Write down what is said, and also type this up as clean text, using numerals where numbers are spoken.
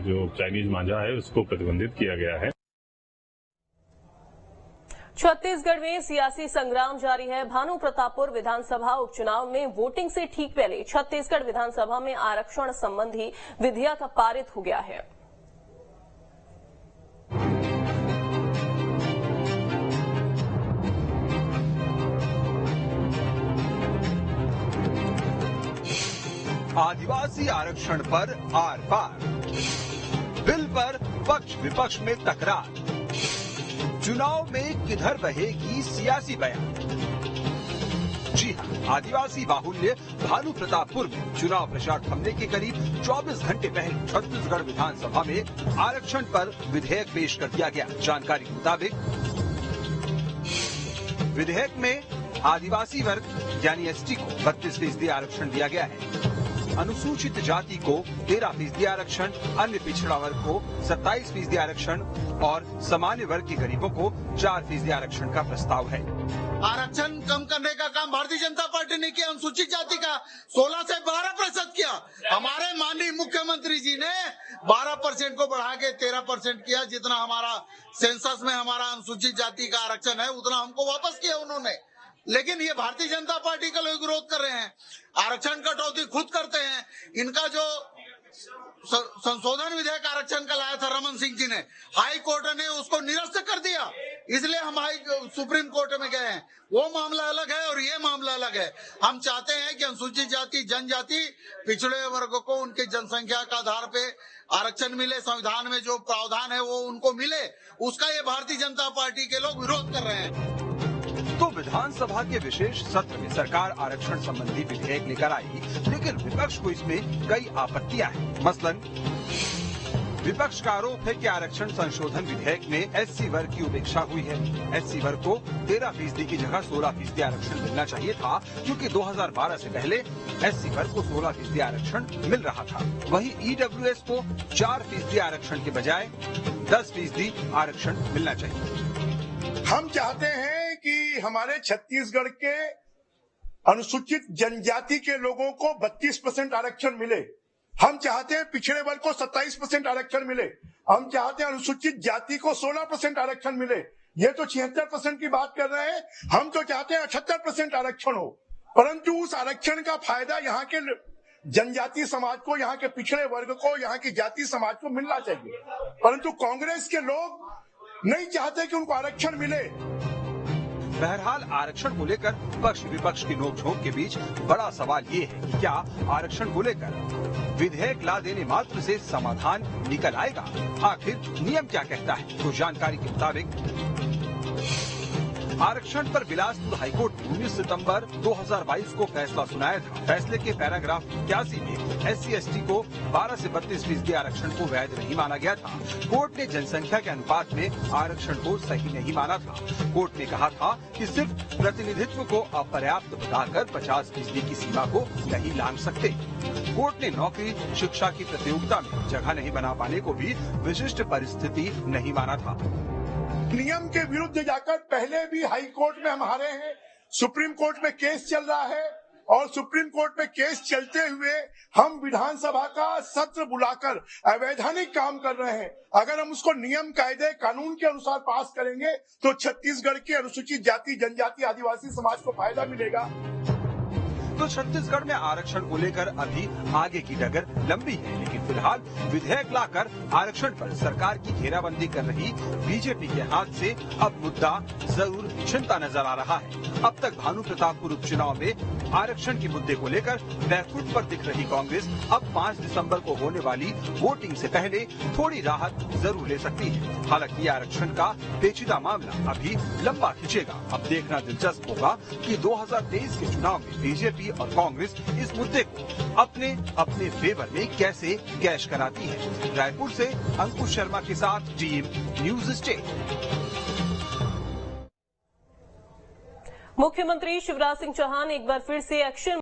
जो चाइनीज मांझा है उसको प्रतिबंधित किया गया है। छत्तीसगढ़ में सियासी संग्राम जारी है। भानु प्रतापपुर विधानसभा उपचुनाव में वोटिंग से ठीक पहले छत्तीसगढ़ विधानसभा में आरक्षण संबंधी विधेयक पारित हो गया है। आदिवासी आरक्षण पर आर पार, बिल पर पक्ष विपक्ष में तकरार, चुनाव में किधर बहेगी सियासी बयान। जी हां, आदिवासी बाहुल्य भानु प्रतापपुर में चुनाव प्रचार थमने के करीब 24 घंटे पहले छत्तीसगढ़ विधानसभा में आरक्षण पर विधेयक पेश कर दिया गया। जानकारी के मुताबिक विधेयक में आदिवासी वर्ग यानी एसटी को 32% आरक्षण दिया गया है। अनुसूचित जाति को 13% आरक्षण, अन्य पिछड़ा वर्ग को 27% आरक्षण और सामान्य वर्ग के गरीबों को 4% आरक्षण का प्रस्ताव है। आरक्षण कम करने का काम भारतीय जनता पार्टी ने किया। अनुसूचित जाति का 16 से 12% किया। हमारे माननीय मुख्यमंत्री जी ने 12% को बढ़ा के 13% किया। जितना हमारा सेंसस में हमारा अनुसूचित जाति का आरक्षण है उतना हमको वापस किया उन्होंने। लेकिन ये भारतीय जनता पार्टी का लोग विरोध कर रहे हैं, आरक्षण कटौती खुद करते हैं। इनका जो संशोधन विधेयक आरक्षण का लाया था रमन सिंह जी ने, हाई कोर्ट ने उसको निरस्त कर दिया। इसलिए हम सुप्रीम कोर्ट में गए हैं। वो मामला अलग है और ये मामला अलग है। हम चाहते हैं कि अनुसूचित जाति, जनजाति, पिछड़े वर्ग को उनकी जनसंख्या के आधार पे आरक्षण मिले, संविधान में जो प्रावधान है वो उनको मिले। उसका ये भारतीय जनता पार्टी के लोग विरोध कर रहे हैं। तो विधानसभा के विशेष सत्र में सरकार आरक्षण संबंधी विधेयक लेकर आई, लेकिन विपक्ष को इसमें कई आपत्तियां हैं। मसलन विपक्ष का आरोप है कि आरक्षण संशोधन विधेयक में एससी वर्ग की उपेक्षा हुई है। एससी वर्ग को 13% की जगह 16% आरक्षण मिलना चाहिए था, क्योंकि 2012 से पहले एससी वर्ग को 16% आरक्षण मिल रहा था। वहीं ईडब्ल्यूएस को 4% आरक्षण के बजाय 10% आरक्षण मिलना चाहिए। हम चाहते हैं कि हमारे छत्तीसगढ़ के अनुसूचित जनजाति के लोगों को 32% आरक्षण मिले। हम चाहते हैं पिछड़े वर्ग को 27% आरक्षण मिले। हम चाहते हैं अनुसूचित जाति को 16% आरक्षण मिले। ये तो 76% की बात कर रहे हैं। हम तो चाहते हैं 78% आरक्षण हो, परंतु उस आरक्षण का फायदा यहाँ के जनजाति समाज को, यहाँ के पिछड़े वर्ग को, यहाँ की जाति समाज को मिलना चाहिए। परंतु कांग्रेस के लोग नहीं चाहते कि उनको आरक्षण मिले। बहरहाल आरक्षण को लेकर पक्ष विपक्ष की नोकझोंक के बीच बड़ा सवाल ये है कि क्या आरक्षण को लेकर विधेयक ला देने मात्र से समाधान निकल आएगा? आखिर नियम क्या कहता है? तो जानकारी के मुताबिक आरक्षण पर बिलासपुर हाईकोर्ट ने 19 सितंबर 2022 को फैसला सुनाया था। फैसले के पैराग्राफ 81 में SC/ST को 12 से 32% आरक्षण को वैध नहीं माना गया था। कोर्ट ने जनसंख्या के अनुपात में आरक्षण को सही नहीं माना था। कोर्ट ने कहा था कि सिर्फ प्रतिनिधित्व को अपर्याप्त बताकर 50% की सीमा को नहीं लांघ सकते। कोर्ट ने नौकरी, शिक्षा की प्रतियोगिता में जगह नहीं बना पाने को भी विशिष्ट परिस्थिति नहीं माना था। नियम के विरुद्ध जाकर पहले भी हाई कोर्ट में हम हारे हैं, सुप्रीम कोर्ट में केस चल रहा है और सुप्रीम कोर्ट में केस चलते हुए हम विधानसभा का सत्र बुलाकर अवैधानिक काम कर रहे हैं। अगर हम उसको नियम, कायदे, कानून के अनुसार पास करेंगे तो छत्तीसगढ़ के अनुसूचित जाति, जनजाति, आदिवासी समाज को फायदा मिलेगा। तो छत्तीसगढ़ में आरक्षण को लेकर अभी आगे की डगर लंबी है, लेकिन फिलहाल विधेयक लाकर आरक्षण पर सरकार की घेराबंदी कर रही बीजेपी के हाथ से अब मुद्दा जरूर चिंता नजर आ रहा है। अब तक भानु प्रतापपुर उपचुनाव में आरक्षण के मुद्दे को लेकर बैकफुट पर दिख रही कांग्रेस अब 5 दिसंबर को होने वाली वोटिंग से पहले थोड़ी राहत जरूर ले सकती है। हालांकि आरक्षण का पेचीदा मामला अभी लंबा खिंचेगा। अब देखना दिलचस्प होगा कि 2023 के चुनाव में बीजेपी और कांग्रेस इस मुद्दे को अपने अपने फेवर में कैसे कैश कराती है। रायपुर से अंकुश शर्मा के साथ टीम न्यूज स्टेट। मुख्यमंत्री शिवराज सिंह चौहान एक बार फिर से एक्शन